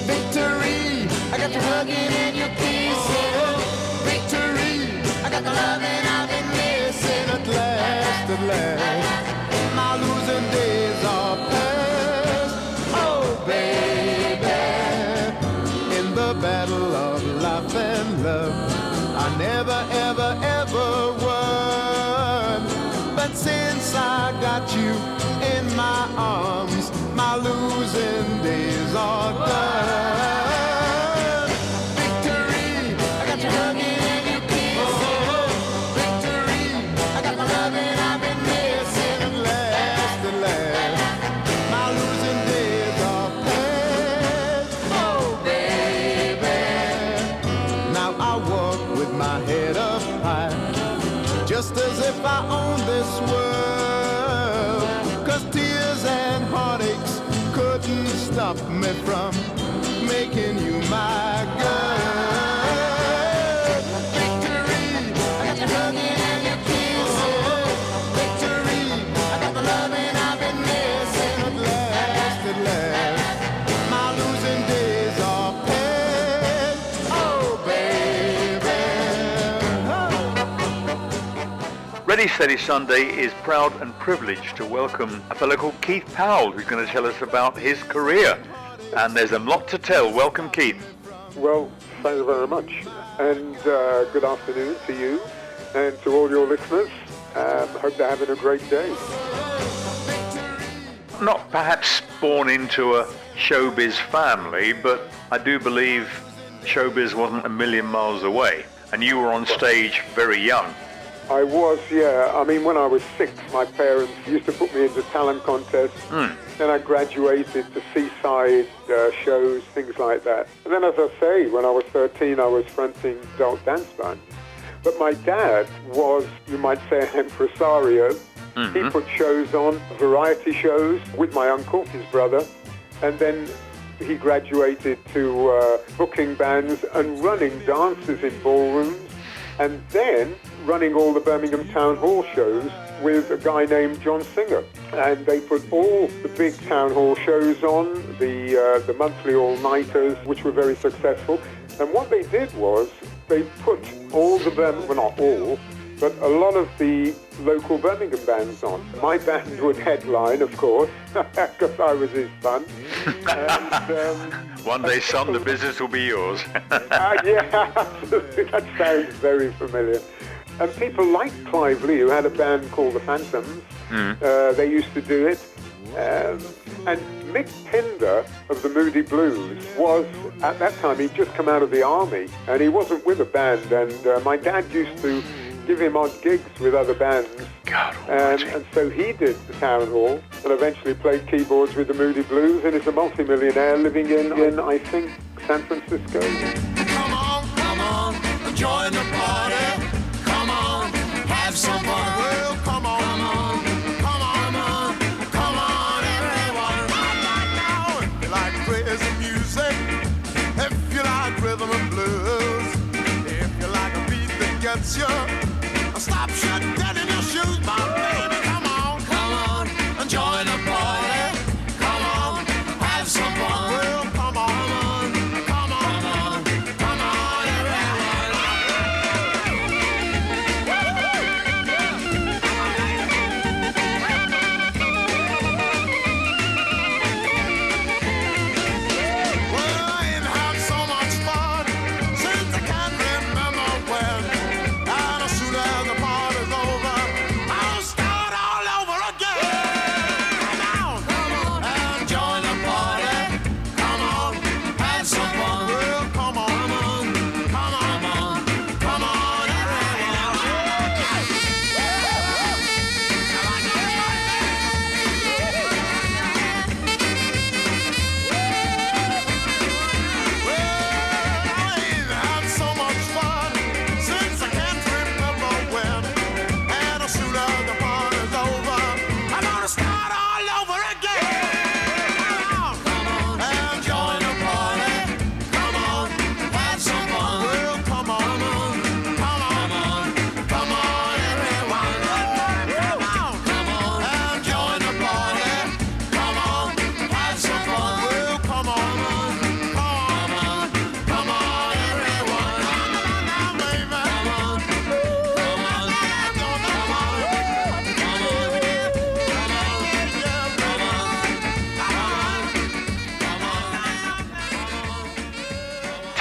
Victory, I got your hugging and your kissing. Victory, I got the loving I've been missing. At last, my losing days are past. Oh, baby, in the battle of life and love, I never, ever, ever won. But since I got you in my arms, my losing days are done. Victory, I got you hugging and you kissing. Victory, I got the loving I've been missing. At last, my losing days are past. Oh, baby, now I walk with my head up high, just as if I own this world. 'Cause tears and heartaches couldn't stop me from making you my girl. Victory, I got you hugging and you kissing. Victory, I got the loving I've been missing. At last, my losing days are past. Oh, baby. Ready Steady Sunday is proud and privileged to welcome a fellow called Keith Powell, who's going to tell us about his career. And there's a lot to tell. Welcome, Keith. Well, thank you very much. And good afternoon to you and to all your listeners. Hope they're having a great day. Not perhaps born into a showbiz family, but I do believe showbiz wasn't a million miles away. And you were on stage very young. I was, yeah. I mean, when I was 6, my parents used to put me into talent contests. Then I graduated to seaside shows, things like that. And then, as I say, when I was 13, I was fronting adult dance band. But my dad was, you might say, an impresario. He put shows on, variety shows, with my uncle, his brother. And then he graduated to booking bands and running dances in ballrooms. And then running all the Birmingham Town Hall shows with a guy named John Singer. And they put all the big town hall shows on, the monthly all-nighters, which were very successful. And what they did was they put all the Birmingham, well, not all, but a lot of the local Birmingham bands on. My band would headline, of course, because I was his son. And, One day, son, the business will be yours. yeah, absolutely. That sounds very familiar. And people like Clive Lee, who had a band called the Phantoms. They used to do it. And Mick Pinder of the Moody Blues was, at that time, he'd just come out of the army, and he wasn't with a band. And my dad used to give him odd gigs with other bands. God and so he did the town hall and eventually played keyboards with the Moody Blues and is a multimillionaire living in I think, San Francisco. Come on, join the party. Come on, have some fun. Well, come on, everyone. Right now, if you like crazy music, if you like rhythm and blues, if you like a beat that gets you, stop shut dead in your shoes, my baby. Come on, and join the party. Come on, have some fun. Well, come on,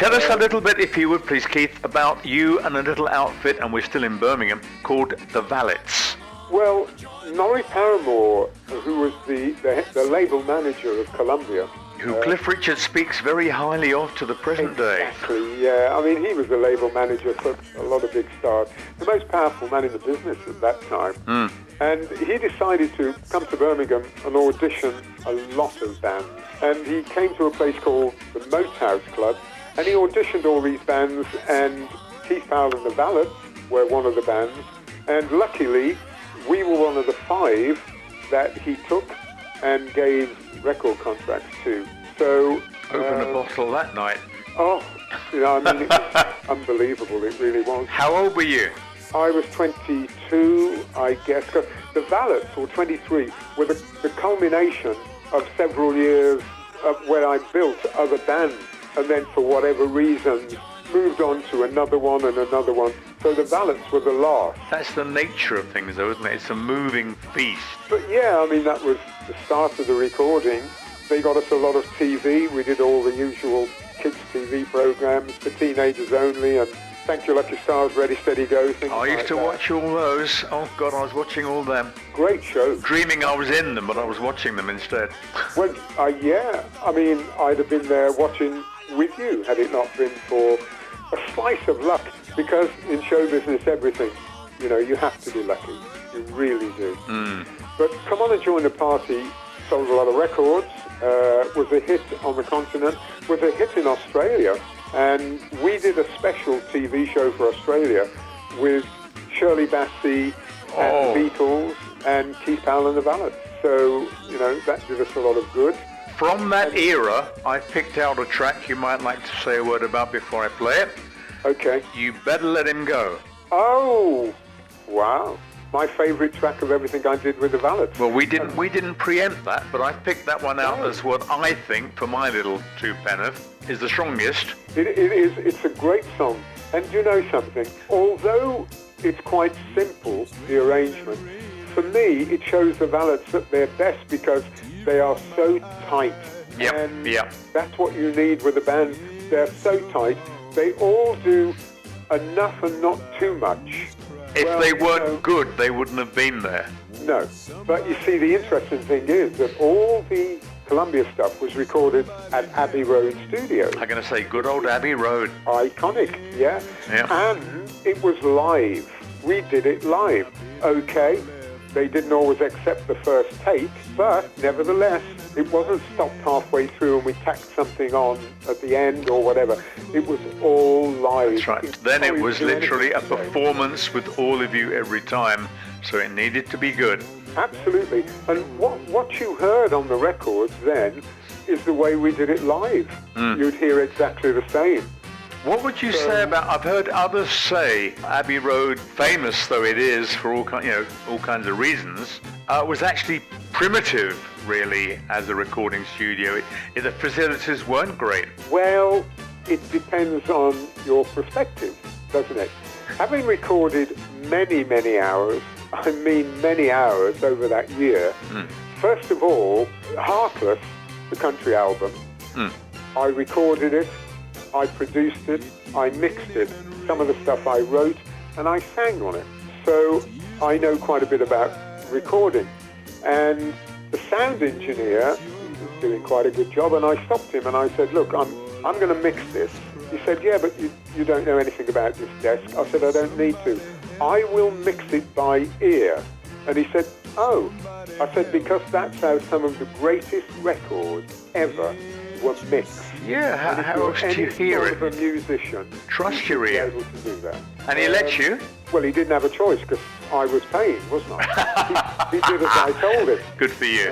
Tell us a little bit, if you would please, Keith, about you and a little outfit, and we're still in Birmingham, called the Valets. Well, Norrie Paramore, who was the label manager of Columbia, who Cliff Richard speaks very highly of to the present day. Exactly, yeah. I mean, he was the label manager for a lot of big stars, the most powerful man in the business at that time. And he decided to come to Birmingham and audition a lot of bands. And he came to a place called the Moat House Club, and he auditioned all these bands, and Keith Powell and the Valets were one of the bands. And luckily, we were one of the 5 that he took and gave record contracts to. So opened a bottle that night. Oh, you know, I mean, it was unbelievable. It really was. How old were you? I was 22, I guess. 'Cause the Valets, or 23, were the culmination of several years of where I built other bands, and then for whatever reason moved on to another one and another one. So the Valets were the last. That's the nature of things, though, isn't it? It's a moving feast. But yeah, I mean, that was the start of the recording. They got us a lot of TV. We did all the usual kids' TV programs for teenagers only, and Thank You Lucky Stars, Ready, Steady, Go, things I used like to that. watch all those. Oh, God, I was watching all them. Great shows. Dreaming I was in them, but I was watching them instead. Well, yeah. I mean, I'd have been there watching with you had it not been for a slice of luck, because in show business, everything, you know, you have to be lucky. You really do. But Come On and Join the Party sold a lot of records, was a hit on the continent, was a hit in Australia, and we did a special TV show for Australia with Shirley Bassey and the Beatles and Keith Powell and the Valets. So, you know, that did us a lot of good. From that era, I picked out a track you might like to say a word about before I play it. Okay. You Better Let Him Go. Oh, wow. My favourite track of everything I did with the Valets. Well, we didn't preempt that, but I picked that one out as what I think, for my little two-penneth, is the strongest. It is. It's a great song. And you know something? Although it's quite simple, the arrangement, for me, it shows the Valets at their best because they are so tight. Yep, and yep. That's what you need with a band. They're so tight. They all do enough and not too much. If Well, they weren't you know, good, they wouldn't have been there. No. But you see, the interesting thing is that all the Columbia stuff was recorded at Abbey Road Studios. I'm going to say good old Abbey Road. Iconic, yeah. Yeah. And it was live. We did it live. Okay, they didn't always accept the first take, but nevertheless, it wasn't stopped halfway through and we tacked something on at the end or whatever. It was all live. That's right. Then it was literally a performance with all of you every time, so it needed to be good. Absolutely. And what you heard on the records then is the way we did it live. You'd hear exactly the same. What would you say about, I've heard others say Abbey Road, famous though it is for all kinds of reasons, was actually primitive, really, as a recording studio. The facilities weren't great. Well, it depends on your perspective, doesn't it? Having recorded many, many hours, I mean many hours over that year, first of all, Heartless, the country album, I recorded it, I produced it, I mixed it, some of the stuff I wrote, and I sang on it. So I know quite a bit about recording. And the sound engineer was doing quite a good job, and I stopped him and I said, look, I'm going to mix this. He said, yeah, but you don't know anything about this desk. I said, I don't need to. I will mix it by ear. And he said, oh. I said, because that's how some of the greatest records ever were mixed. Yeah, how else do you hear it? Any sort of a musician, Trust your ear. able to do that. And he let you? Well, he didn't have a choice because I was paying, wasn't I? he did as I told him. Good for you.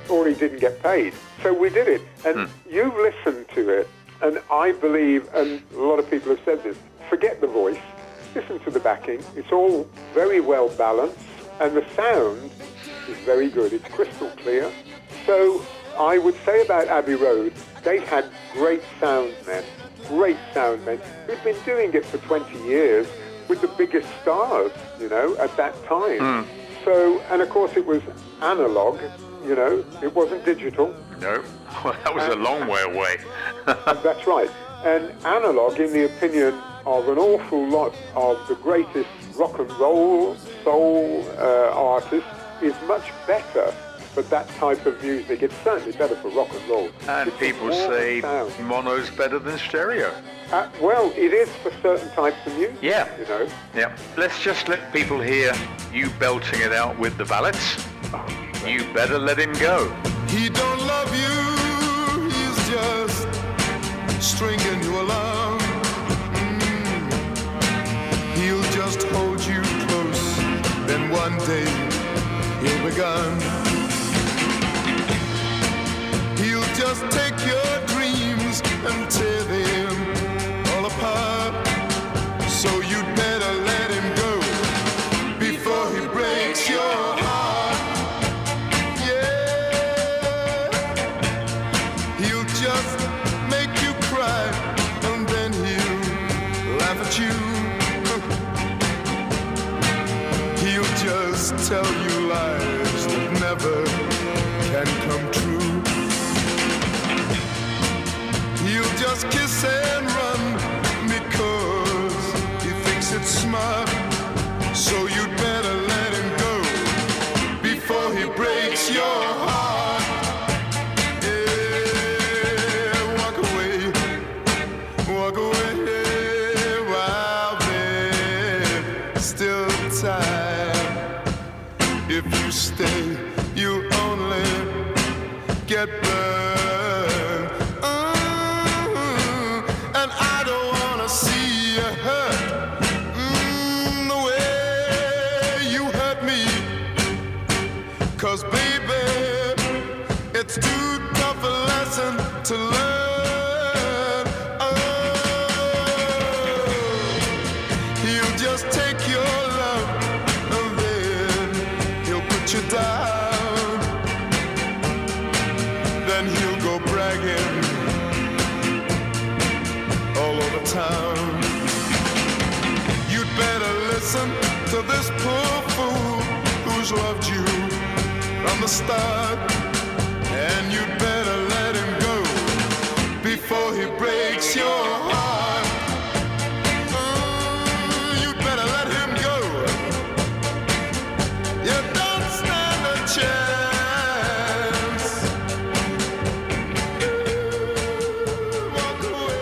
Or he didn't get paid. So we did it. And you listened to it, and I believe, and a lot of people have said this, forget the voice, listen to the backing. It's all very well balanced, and the sound is very good. It's crystal clear. So I would say about Abbey Road, they had great sound men who'd been doing it for 20 years with the biggest stars, you know, at that time. So, and of course it was analog, you know, it wasn't digital. No, well, that was a long way away. That's right. And analog, in the opinion of an awful lot of the greatest rock and roll, soul artists, is much better for that type of music. It's certainly better for rock and roll. And it's people say mono's better than stereo. Well, it is for certain types of music, Yeah. you know. Yeah. Let's just let people hear you belting it out with the ballads. You better let him go. He don't love you, he's just stringing you along. He'll just hold you close, then one day he'll be gone. He'll just take your dreams and tear them all apart. So you'd better let him go before he breaks your heart. Yeah, he'll just make you cry and then he'll laugh at you. He'll just tell you lies that never can come true. He'll just kiss and run because he thinks it's smart. So you'd better let him go before he breaks your heart. Yeah, walk away while there's still time. If you stay, you only get burned. And I don't wanna see you hurt the way you hurt me. 'Cause baby, it's too tough a lesson to learn. Oh, he'll just take your love and then he'll put you down. Then he'll go bragging all over town. You'd better listen to this poor fool who's loved you from the start. And you'd better let him go before he breaks your heart. You'd better let him go. You don't stand a chance. Walk away.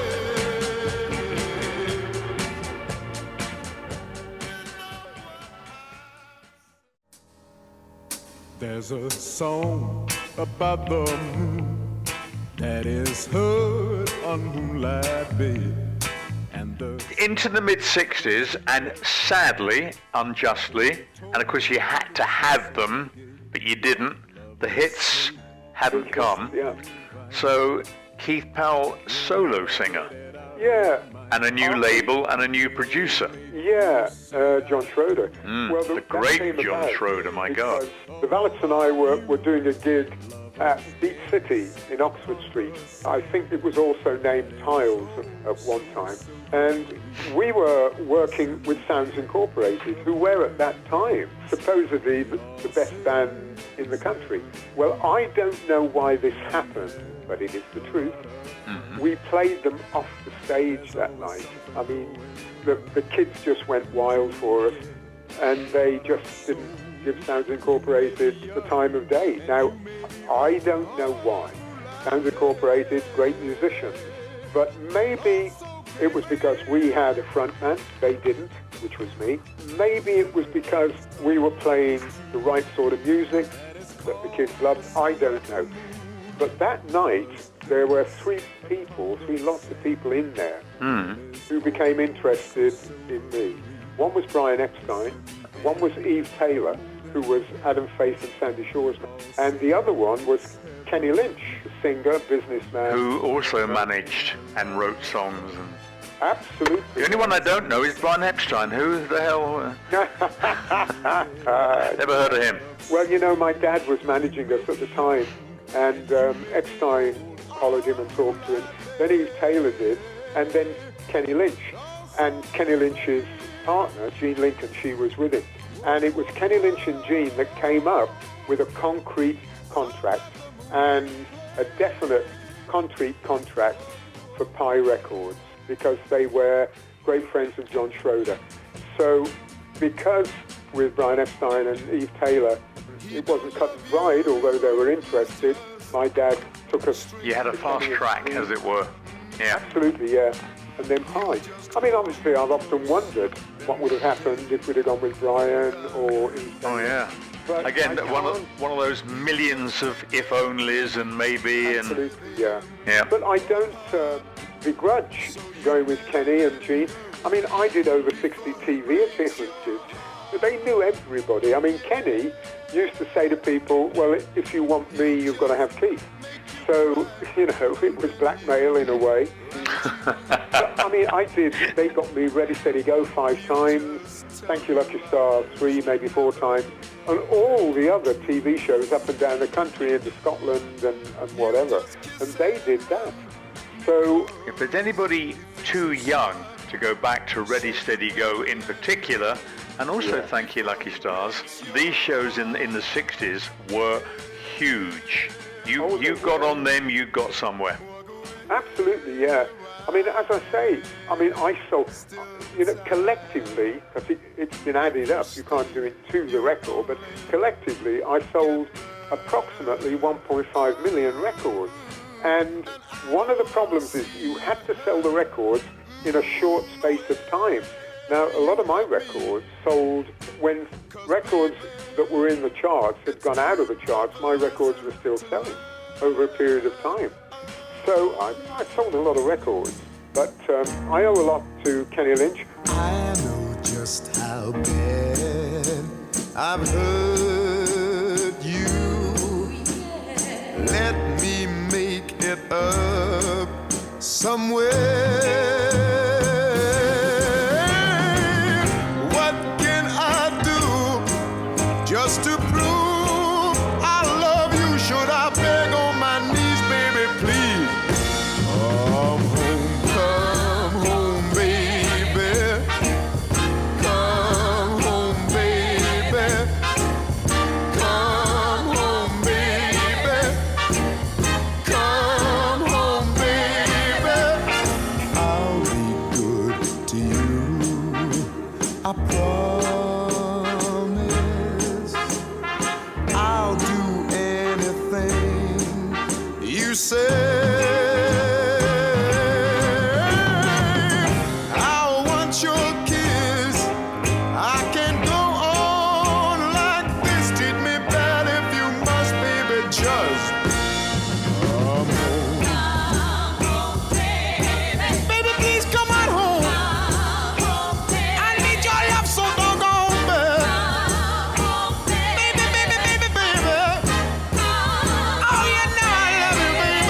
There's a song about the moon that is heard on moonlight bay, and the Into the mid-60s, and sadly, unjustly, and of course you had to have them, but you didn't. The hits hadn't come. Yeah. So Keith Powell, solo singer, Yeah. and a new label and a new producer. Yeah, John Schroeder. The that great came John about Schroeder, my God. because the Valets and I were doing a gig at Beat City in Oxford Street. I think it was also named Tiles at one time. And we were working with Sounds Incorporated, who were at that time supposedly the best band in the country. Well, I don't know why this happened, but it is the truth. We played them off the stage that night. I mean, the kids just went wild for us, and they just didn't give Sounds Incorporated the time of day. Now, I don't know why. Sounds Incorporated, great musicians, but maybe it was because we had a frontman, they didn't, which was me. Maybe it was because we were playing the right sort of music that the kids loved. I don't know. But that night, there were three lots of people in there who became interested in me. One was Brian Epstein, one was Eve Taylor, who was Adam Faith and Sandy Shaw's man, and the other one was Kenny Lynch, the singer, businessman. Who also managed and wrote songs. And Absolutely. the only one I don't know is Brian Epstein. Who the hell? Never heard of him. Well, you know, my dad was managing us at the time, and Epstein collared him and talked to him. Then Eve Taylor did, and then Kenny Lynch. And Kenny Lynch's partner, Jean Lincoln, she was with him. And it was Kenny Lynch and Jean that came up with a concrete contract, and a definite concrete contract for Pi Records because they were great friends of John Schroeder. So because with Brian Epstein and Eve Taylor, it wasn't cut and dried, although they were interested, my dad took us... You had a fast track, as it were. Yeah. Absolutely, yeah. And then Pi. I mean, obviously, I've often wondered what would have happened if we'd have gone with Brian or Eve Taylor. Oh, yeah. But again, one of those millions of if-onlys and maybe. Absolutely, yeah. Yeah. But I don't begrudge going with Kenny and Gene. I mean, I did over 60 TV appearances. They knew everybody. I mean, Kenny used to say to people, well, if you want me, you've got to have Keith. So, you know, it was blackmail in a way. But, I mean, they got me Ready, Steady, Go 5 times, Thank You, Lucky Star 3, maybe 4 times, and all the other TV shows up and down the country into Scotland and whatever. And they did that. So... If there's anybody too young to go back to Ready, Steady, Go in particular, and also Thank You, Lucky Stars, these shows in the 60s were huge. You got on them, you got somewhere. Absolutely, yeah. I mean, as I say, I sold, you know, collectively, because it's been added up, you can't do it to the record, but collectively I sold approximately 1.5 million records. And one of the problems is you had to sell the records in a short space of time. Now, a lot of my records sold when records that were in the charts had gone out of the charts, my records were still selling over a period of time. So I sold a lot of records, but I owe a lot to Kenny Lynch. I know just how bad I've hurt you. Let me make it up somewhere. What can I do just to prove I love you? Should I beg on my knees, baby, please? Come home, baby. Come home, baby. Come home, baby. Come home, baby. I'll be good to you, I promise. I'll do anything you say. I want your kiss. I can't go on like this. Treat me bad if you must, baby. Just come home. Come home, baby. Baby, please come on home. Come home, baby. I need your love so doggone bad. Come home, baby. Baby, baby, baby, baby. Oh, you know I love you, baby.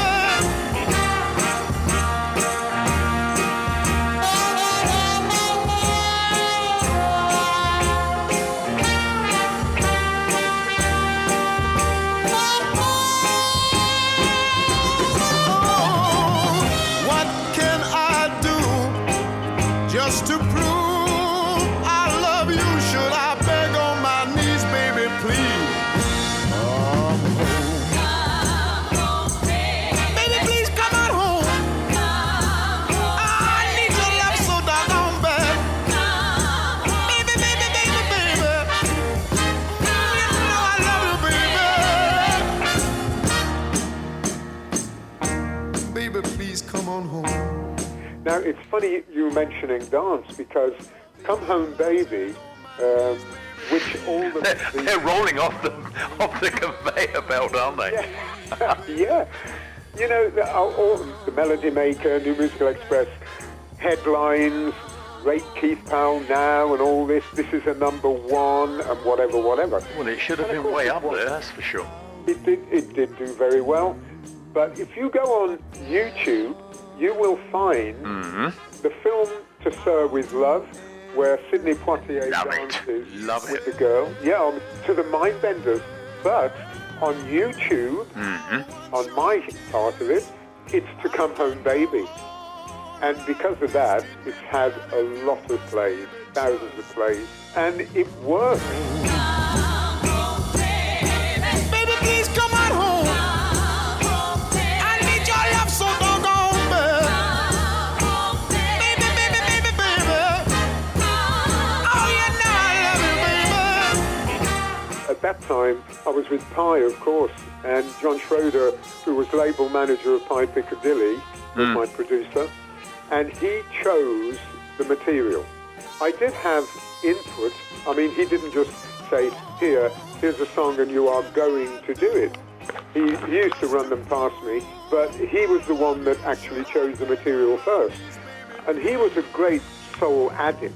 Oh, what can I do just to prove I love you? Should I beg on my knees, baby, please? Come home. Come home, baby. Baby, please come on home. Come home, I need your love so doggone bad. come home. Baby, baby, baby, baby. You know I love you, baby. Baby, please come on home. Now, it's funny you were mentioning dance because Come Home Baby, which all They're rolling off the conveyor belt, aren't they? yeah. You know, all the Melody Maker, New Musical Express, headlines, rate Keith Powell now and all this. This is a number one and whatever. Well, it should have And of been course way it up was. there, that's for sure. It did do very well. But if you go on YouTube, you will find the film To Sir With Love, where Sidney Poitier Love it. dances Love with it. the girl. Yeah, to the Mindbenders. But on YouTube, on my part of it, it's To Come Home Baby. And because of that, it's had a lot of plays, thousands of plays, and it works. Come home, baby. Baby, please come on home. Come home, baby. I need your love so doggone bad. at that time, I was with Pi, of course, and John Schroeder, who was label manager of Pi Piccadilly, was my producer, and he chose the material. I did have input. I mean, he didn't just say, here's a song and you are going to do it. He used to run them past me, but he was the one that actually chose the material first. And he was a great soul addict.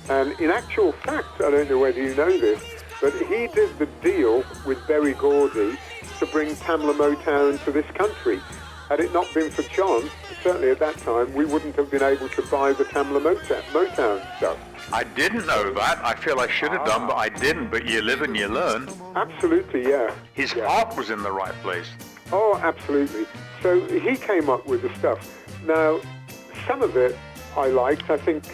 And in actual fact, I don't know whether you know this, but he did the deal with Berry Gordy to bring Tamla Motown to this country. Had it not been for John, certainly at that time, we wouldn't have been able to buy the Tamla Motown stuff. I didn't know that. I feel I should have done, but I didn't. But you live and you learn. Absolutely, yeah. His heart was in the right place. Oh, absolutely. So he came up with the stuff. Now, some of it I liked. I think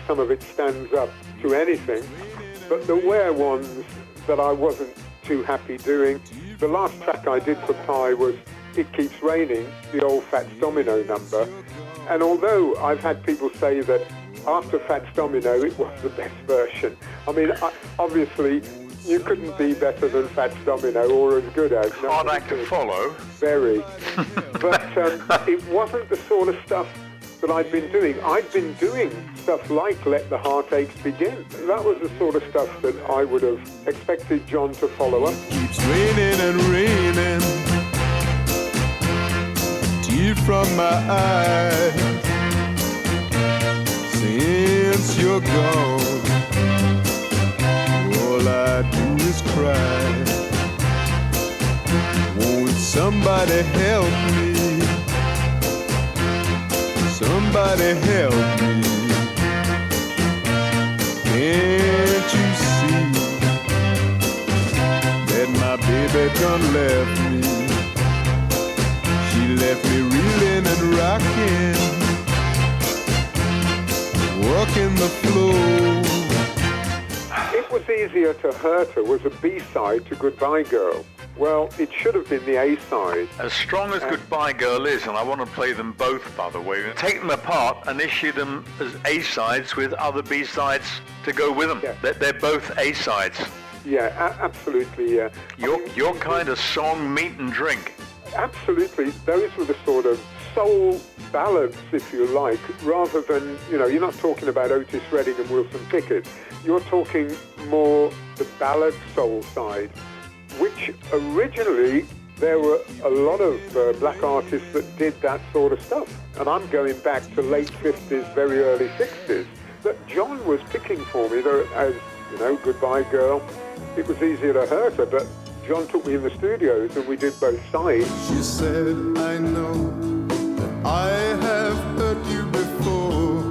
some of it stands up to anything. But there were ones that I wasn't too happy doing. The last track I did for Pi was It Keeps Raining, the old Fats Domino number. And although I've had people say that after Fats Domino, it was the best version. I mean, obviously, you couldn't be better than Fats Domino or as good as. Hard act to follow. Very. But it wasn't the sort of stuff that I'd been doing. I'd been doing stuff like Let the Heartaches Begin. That was the sort of stuff that I would have expected John to follow up. Keeps raining and raining, tear from my eyes. Since you're gone, all I do is cry. Won't somebody help me? Somebody help me. Can't you see that my baby done left me? She left me reeling and rocking, walking the floor. It Was Easier to Hurt Her was a B-side to Goodbye Girl. Well, it should have been the A-side. As strong as Goodbye Girl is, and I want to play them both, by the way, take them apart and issue them as A-sides with other B-sides to go with them. Yeah. They're both A-sides. Yeah, absolutely, yeah. Your kind of song, meat and drink. Absolutely. Those were the sort of soul ballads, if you like, rather than, you're not talking about Otis Redding and Wilson Pickett. You're talking more the ballad soul side, which originally there were a lot of black artists that did that sort of stuff. And I'm going back to late 50s, very early 60s, that John was picking for me, as, Goodbye Girl. It Was Easier to Hurt Her, but John took me in the studios and we did both sides. She said, I know that I have hurt you before,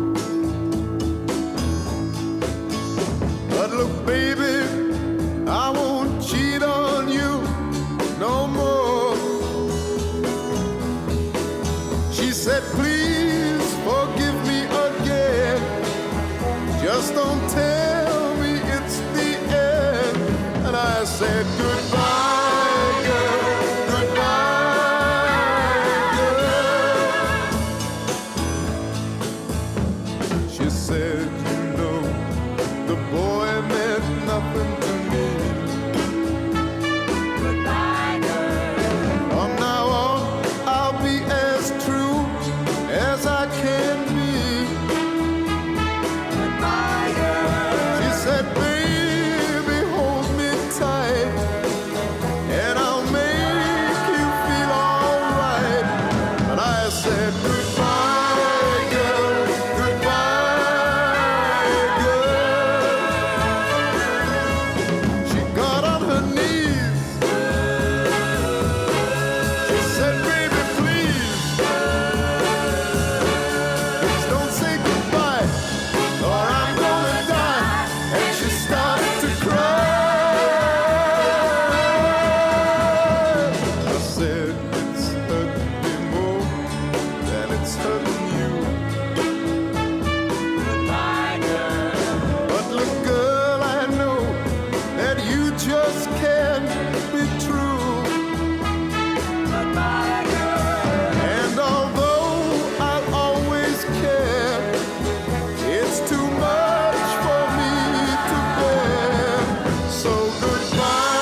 but look, baby, I won't cheat on you no more. She said, please forgive me again, just don't tell me it's the end. And I said, goodbye, girl, goodbye, girl. She said, the boy meant nothing to me. Goodbye, girl. From now on, I'll be as true as I can be. Goodbye, girl. She said, baby, hold me tight, and I'll make you feel alright. And I said, goodbye, girl, goodbye, girl. She got on her knees. She said, baby, please don't say goodbye, or I'm gonna die. And she started to cry. I said, it's hurting me more than it's hurting you. Goodbye, girl. But look, girl, I know that you just can't be true. Goodbye, girl. And although I'll always care, it's too much for me to bear. So goodbye.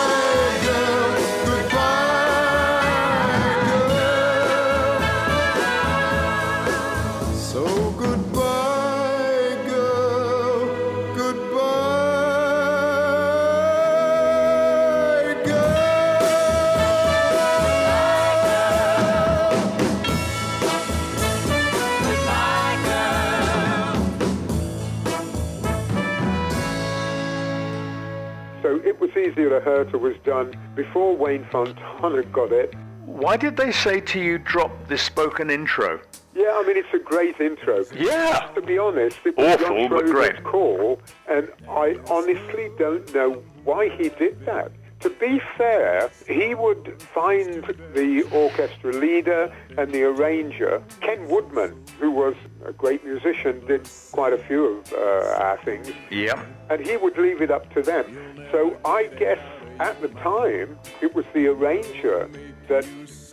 Easier to Hurt Her was done before Wayne Fontana got it. Why did they say to you, drop this spoken intro? Yeah, I mean, it's a great intro. Yeah. To be honest, it was Awful, John but great. Schroeder's call, and I honestly don't know why he did that. To be fair, he would find the orchestra leader and the arranger, Ken Woodman, who was a great musician, did quite a few of our things, Yeah. and he would leave it up to them. So I guess at the time, it was the arranger that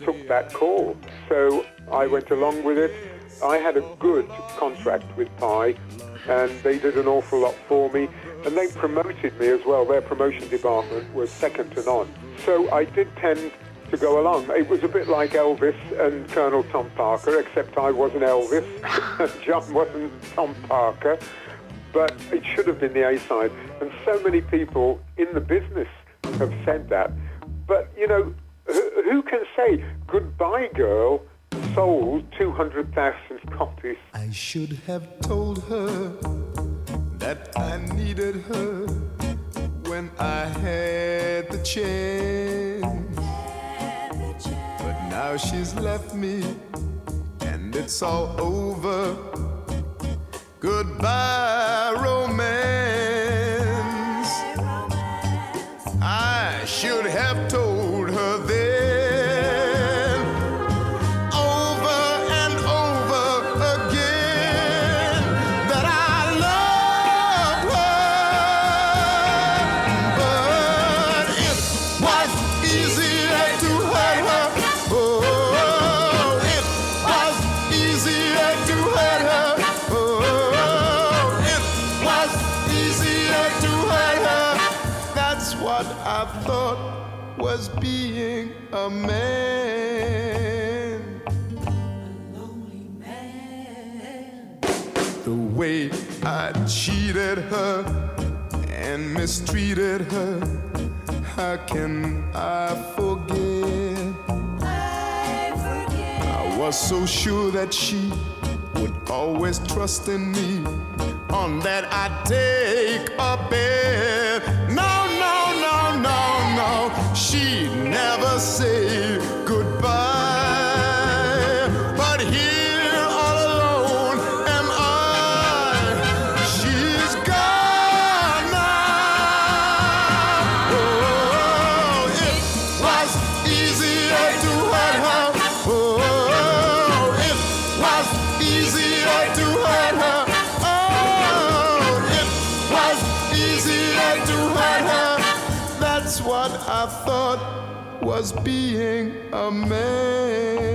took that call. So I went along with it. I had a good contract with Pi, and they did an awful lot for me, and they promoted me as well. Their promotion department was second to none. So I did tend to go along. It was a bit like Elvis and Colonel Tom Parker, except I wasn't Elvis and John wasn't Tom Parker, but it should have been the A-side. And so many people in the business have said that. But, you know, who can say Goodbye Girl sold 200,000 copies? I should have told her that I needed her when I had the chance. But now she's left me and it's all over. Goodbye, romance. I should have told her then, over and over again, that I love her. But it was easier to hurt her. Oh, it was easier to hurt her. Oh, it was easier to hurt her. That's what I thought was being a man. The way I cheated her and mistreated her, how can I forget? I was so sure that she would always trust in me, on that I'd take a bet. No, no, no, no, no, she'd never say goodbye. But here all alone am I. She's gone now. Oh, it was easier to hurt her. Oh, it was easier to hurt her. Oh, it was easier to hurt her. That's what I thought was being a man.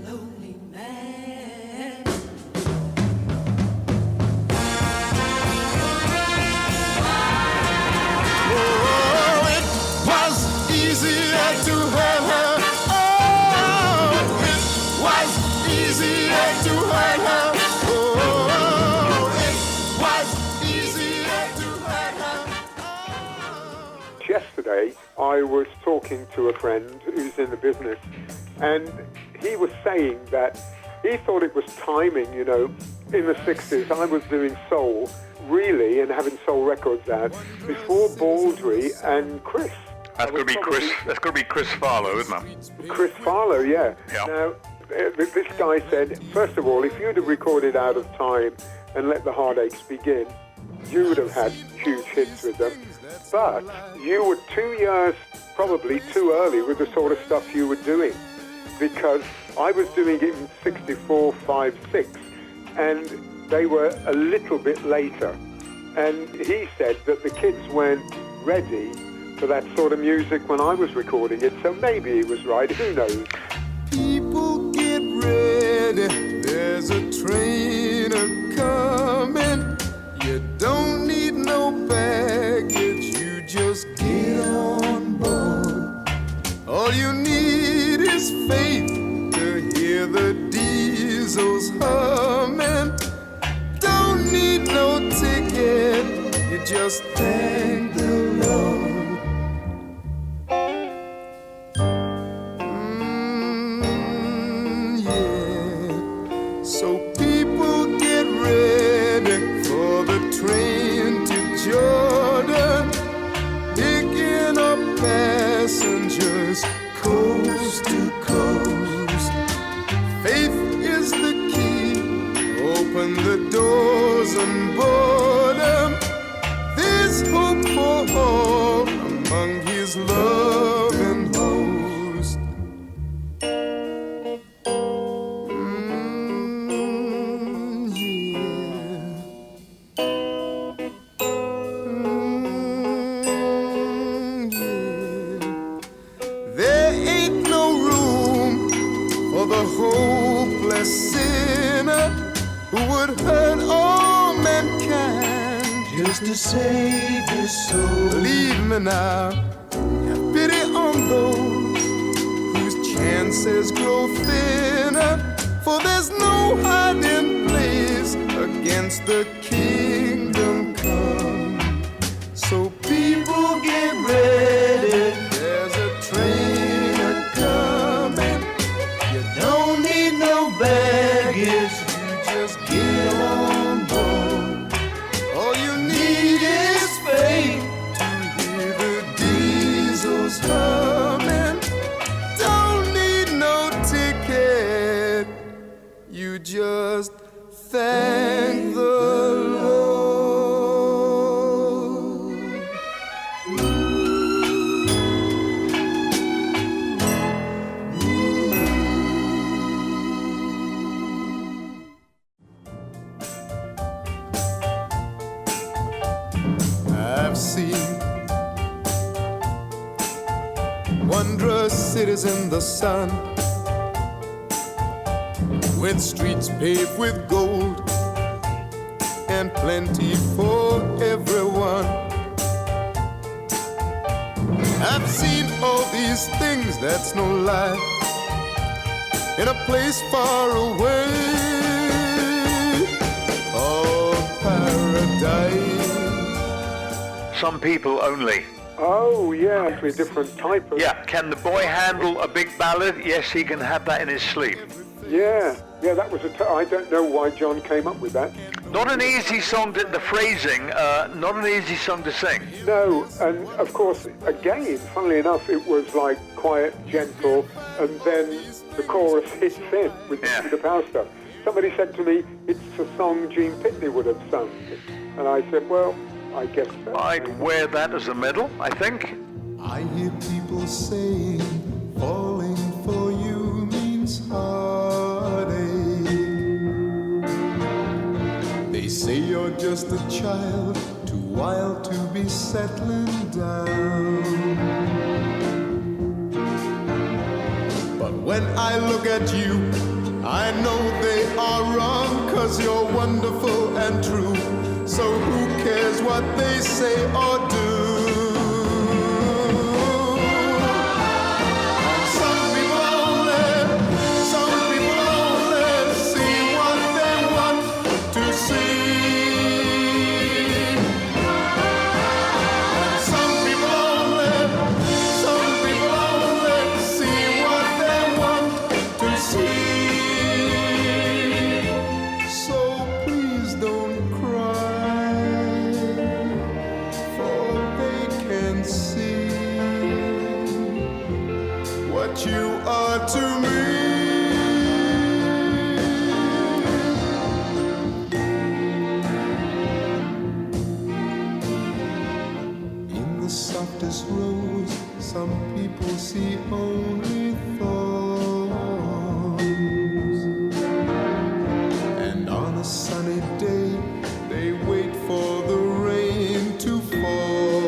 Lonely man. Oh, it was easier to hurt her. Oh, it was easier to hurt her. Oh, it was easier to hurt her. Yesterday, I was talking to a friend who's in the business, and he was saying that he thought it was timing, you know. In the 60s, I was doing soul, really, and having soul records out before Baldry and Chris. That's going to be Chris. That's going to be Chris Farlow, isn't it? Chris Farlow, yeah. Yeah. Now, this guy said, first of all, if you'd have recorded Out of Time and Let the Heartaches Begin, you would have had huge hits with them. But you were 2 years probably too early with the sort of stuff you were doing, because I was doing it in 64, 5, 6, and they were a little bit later. And he said that the kids weren't ready for that sort of music when I was recording it, so maybe he was right, who knows? People get ready, there's a train a-coming. You don't need no baggage, you just get on board. All you need is faith to hear the diesels humming. Don't need no ticket, you just thank the Lord. Yeah. So people get ready, among his loving host. There ain't no room for the hopeless sinner who would hurt all mankind Just to save his soul. Believe me now, have pity on those whose chances grow thinner, for there's no hiding place against the kingdom come. So people get ready, there's a train a-coming. You don't need no baggage, you just get on board. All you need is faith to hear the diesels humming. Don't need no ticket, you just thank the Lord. I've seen wondrous cities in the sun, with streets paved with gold and plenty for everyone. I've seen all these things, that's no lie, in a place far away, oh paradise. Some people only. Oh, yeah, actually a different type of... Yeah, can the boy handle a big ballad? Yes, he can have that in his sleep. Yeah, that was I don't know why John came up with that. Not an easy song, the phrasing, not an easy song to sing. No, and of course, again, funnily enough, it was like quiet, gentle, and then the chorus hits in with the power stuff. Somebody said to me, it's a song Gene Pitney would have sung. And I said, well, I guess so. I'd wear that as a medal, I think. I hear people saying falling for you means heartache. They say you're just a child, too wild to be settling down. But when I look at you, I know they are wrong, 'cause you're wonderful and true. So who cares what they say or do? And some people only see what they want to see. And some people only see what they want to see. So please don't cry, for they can see what you are to me. In the softest rose, some people see only thorns. And on a sunny day, they wait for the rain to fall.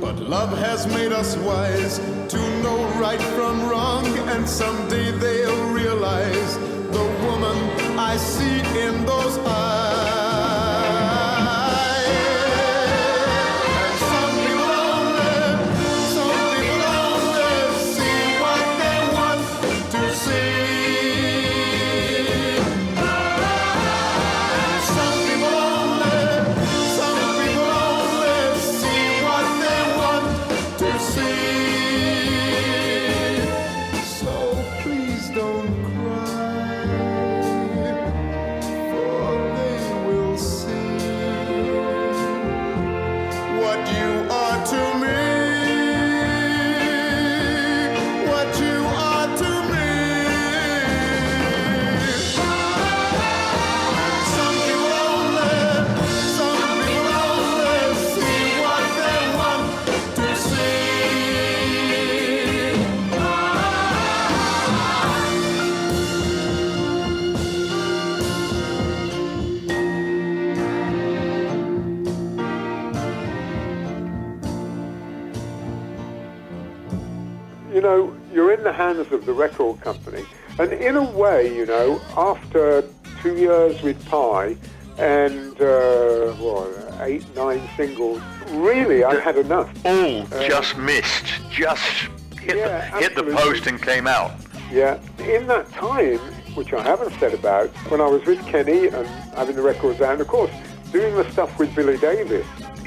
But love has made us wise to know right from wrong, and someday they'll realize the woman I see in those eyes. And some people only see what they want to see. And some people only see what they want to see. So please don't cry, for they will see what you are to me. What you are to me. Some people only you know, you're in the hands of the record company. And in a way, you know, after 2 years with Pi and, 8, 9 singles, really, I had enough. All just missed, just hit the post and came out. Yeah. In that time, which I haven't said about, when I was with Kenny and having the records out, and of course, doing the stuff with Billy Davis.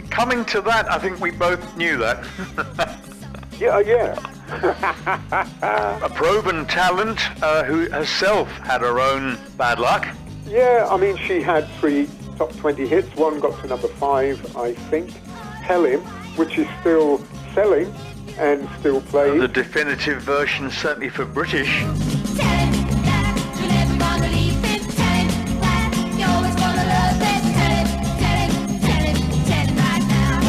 Coming to that, I think we both knew that. Yeah. A proven talent who herself had her own bad luck. Yeah, I mean, she had 3 top 20 hits. One got to number 5, I think. Tell Him, which is still selling and still played. The definitive version, certainly for British. Tell him that you'll never gonna leave him. Tell him that you're always gonna love him. Tell him right now.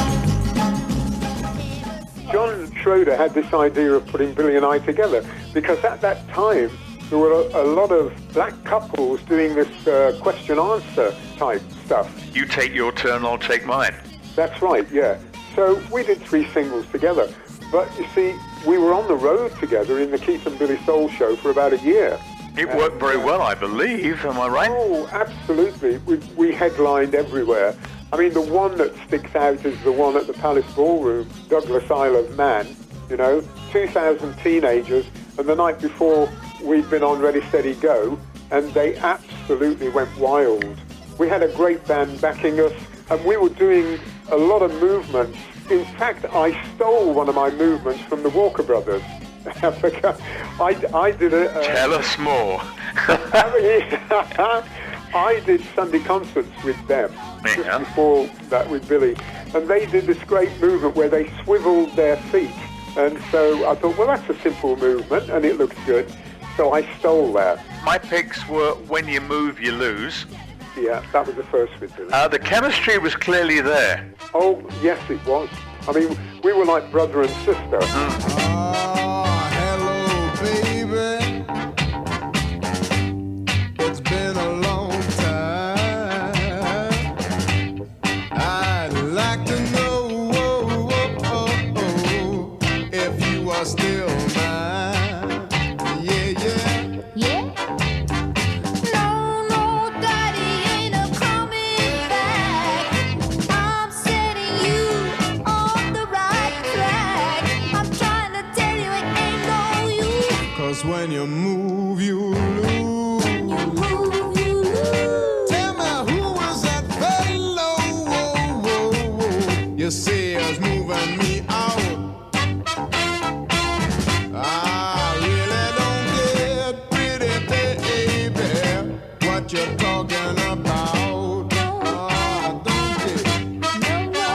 John Schroeder had this idea of putting Billy and I together because at that time there were a lot of black couples doing this question-answer type stuff. You take your turn, I'll take mine. That's right, yeah. So we did 3 singles together. But you see, we were on the road together in the Keith and Billy Soul Show for about a year. It worked very well, I believe. Am I right? Oh, absolutely. We headlined everywhere. I mean, the one that sticks out is the one at the Palace Ballroom, Douglas Isle of Man, you know, 2,000 teenagers. And the night before, we'd been on Ready, Steady, Go, and they absolutely went wild. We had a great band backing us, and we were doing a lot of movements. In fact, I stole one of my movements from the Walker Brothers. I did a... Tell us more. I did Sunday concerts with them just Yeah. before that with Billy. And they did this great movement where they swiveled their feet. And so I thought, well, that's a simple movement and it looks good. So I stole that. My picks were When You Move, You Lose. Yeah, that was the first with Billy. The chemistry was clearly there. Oh, yes, it was. I mean, we were like brother and sister. Hello, baby. It's been a long time. I'd like to know if you are still mine. Yeah. Yeah? No, Daddy ain't a coming back. I'm setting you on the right track. I'm trying to tell you it ain't no use. 'Cause when you move, you lose. You move, you lose. Tell me who was that fellow? You see us moving me out. I really don't get pretty, baby, what you're talking about. Don't get No,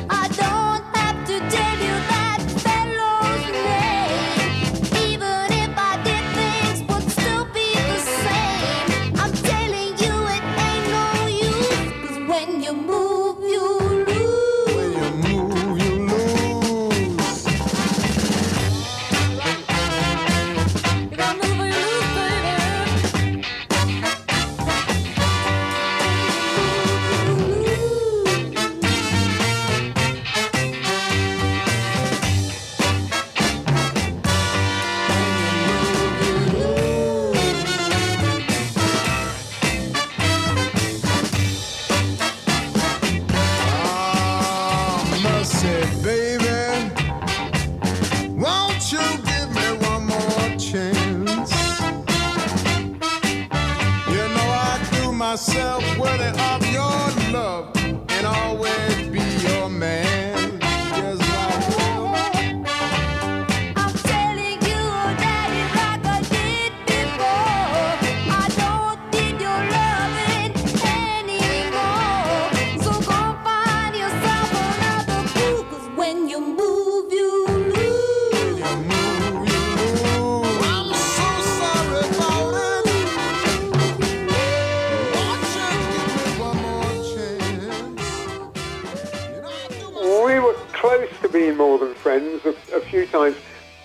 I don't have to tell you that fellow's name. Even if I did, things would still be the same. I'm telling you it ain't no use. 'Cause when you move, you lose. when you move, you lose. You gotta move or you lose, baby. Mercy, baby. Won't you give me one more chance? You know I do myself worthy of your love and always be your man. Yes, I will. I'm telling you, Daddy, like I did before. I don't need your loving anymore. So go find yourself another boo. 'Cause when you move, you lose. You move, you lose. I'm so sorry about it. Won't you give me one more chance? You know I do We were close to being more than friends a few times,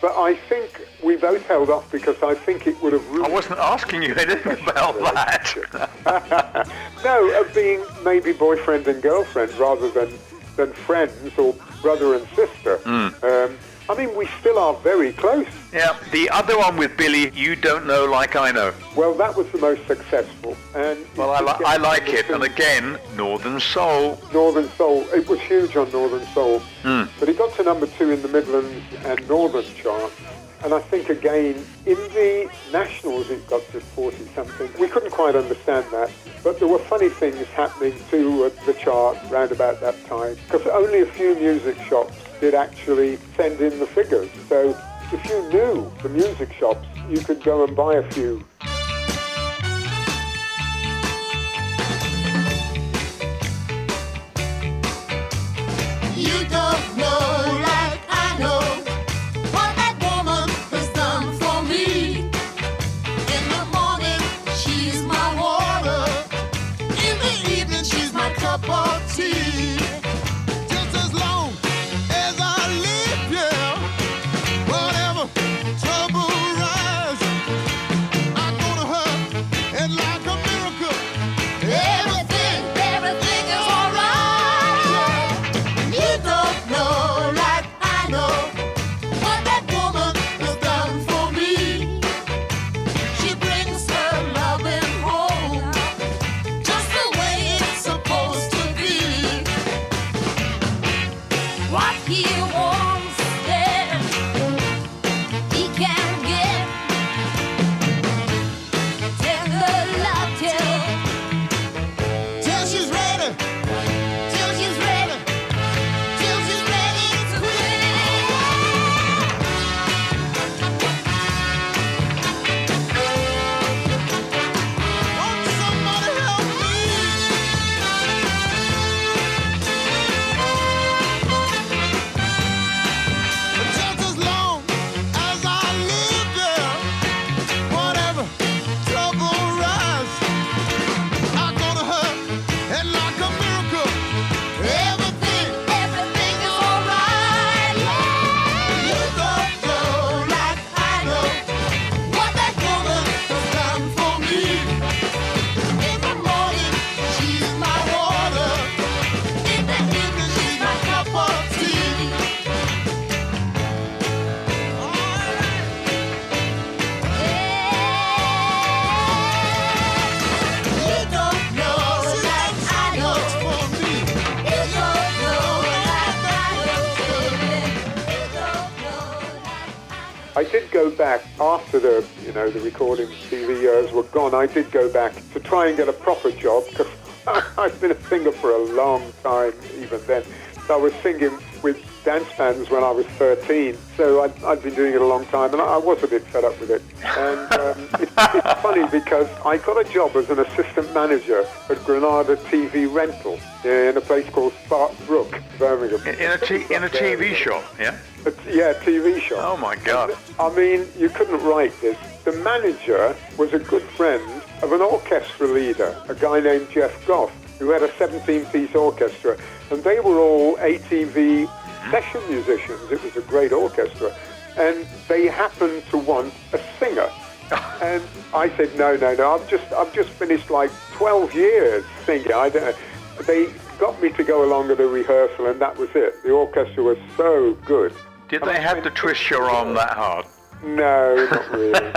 but I think we both held off because I think it would have I ruined wasn't asking you anything about that. No, of being maybe boyfriend and girlfriend rather than friends or brother and sister. I mean, we still are very close. Yeah, the other one with Billy, You Don't Know Like I Know. Well, that was the most successful. And Well, I like it. And again, Northern Soul. Northern Soul, it was huge on Northern Soul. But it got to number 2 in the Midlands and Northern charts. And I think, again, in the Nationals, it got to 40-something. We couldn't quite understand that. But there were funny things happening, too, at the chart round about that time. Because only a few music shops did actually send in the figures. So if you knew the music shops, you could go and buy a few. You don't know like I know what that woman has done for me. In the morning, she's my water. In the evening, she's my cup of tea. Just as long as I live, yeah, whatever trouble rise, I go to her and like a miracle, everything is alright. You don't know like I know what that woman has done for me. She brings her loving home just the way it's supposed to be. What he wants, then he can get. Tender love till she's ready. Till she's ready. Till she's ready to quit. Won't somebody help me? Just as long as I live there, whatever trouble rise, I go to her and like a miracle, everything is alright. You don't know like I know what that woman has done for me. In the morning, she's my water. In the evening, she's my cup of tea. You don't know like I know for me. You don't know like I know, baby. You don't know like I did go back after the recording TV years were gone. I did go back to try and get a proper job because I've been a singer for a long time, even then. So I was singing with dance bands when I was 13. So I'd been doing it a long time, and I was a bit fed up with it. And it's funny because I got a job as an assistant manager at Granada TV Rental in a place called Spark Brook, Birmingham. In a TV shop, yeah? Yeah, TV shop. Oh, my God. I mean, you couldn't write this. The manager was a good friend of an orchestra leader, a guy named Jeff Goff, who had a 17-piece orchestra. And they were all ATV session musicians. It was a great orchestra. And they happened to want a singer. And I said, no, I've just finished like 12 years singing. I don't know. They got me to go along to the rehearsal, and that was it. The orchestra was so good. Did they have to twist your arm that hard? No, not really.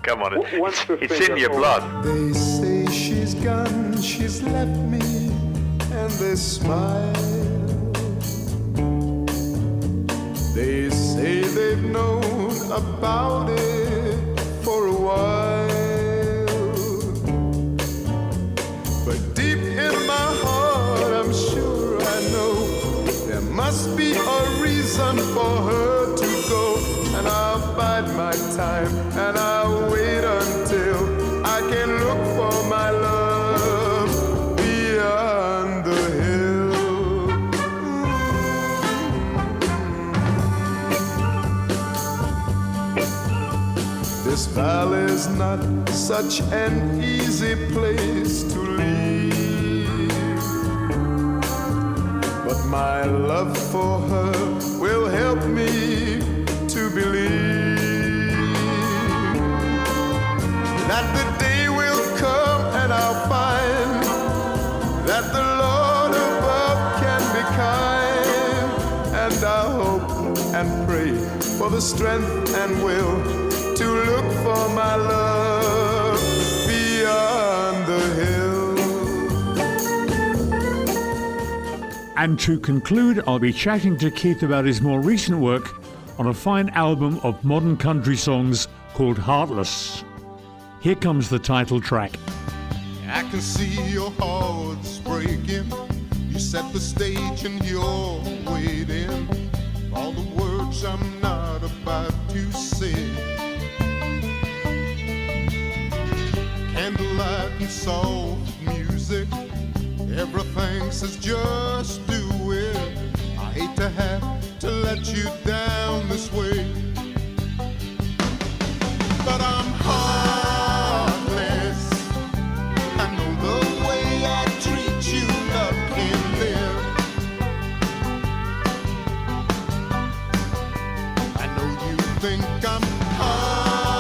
Come on, Once the it's singer in your falls- blood. They say she's gone, she's left me, and they smile. They say they've known about it for a while. But deep in my heart, I'm sure I know there must be a reason for her to go. And I'll bide my time, and I'll wait until I can look for my love beyond the hill. This valley's not such an easy place to leave, but my love for her will help me to believe that the day will come and I'll find that the Lord above can be kind, and I hope and pray for the strength and will to look for my love beyond the hill. And to conclude, I'll be chatting to Keith about his more recent work on a fine album of modern country songs called Heartless. Here comes the title track. I can see your heart's breaking. You set the stage and you're waiting. All the words I'm not about to say. Candlelight and soft music. Everything says just do it. I hate to have to let you down this way. But I'm heartless. I know the way I treat you, love can live. I know you think I'm heartless,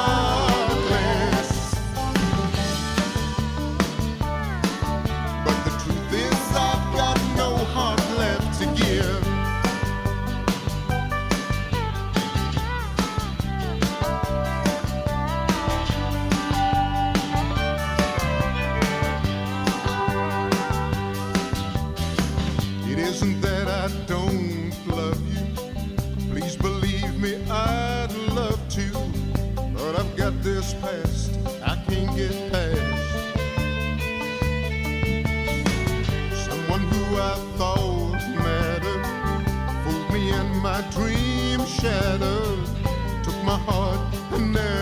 but the truth is I've got no heart left to give. It isn't that I don't love you. Please believe me, I'd love to. But I've got this past I can't get past. Someone who I thought mattered fooled me and my dream shattered. Took my heart and never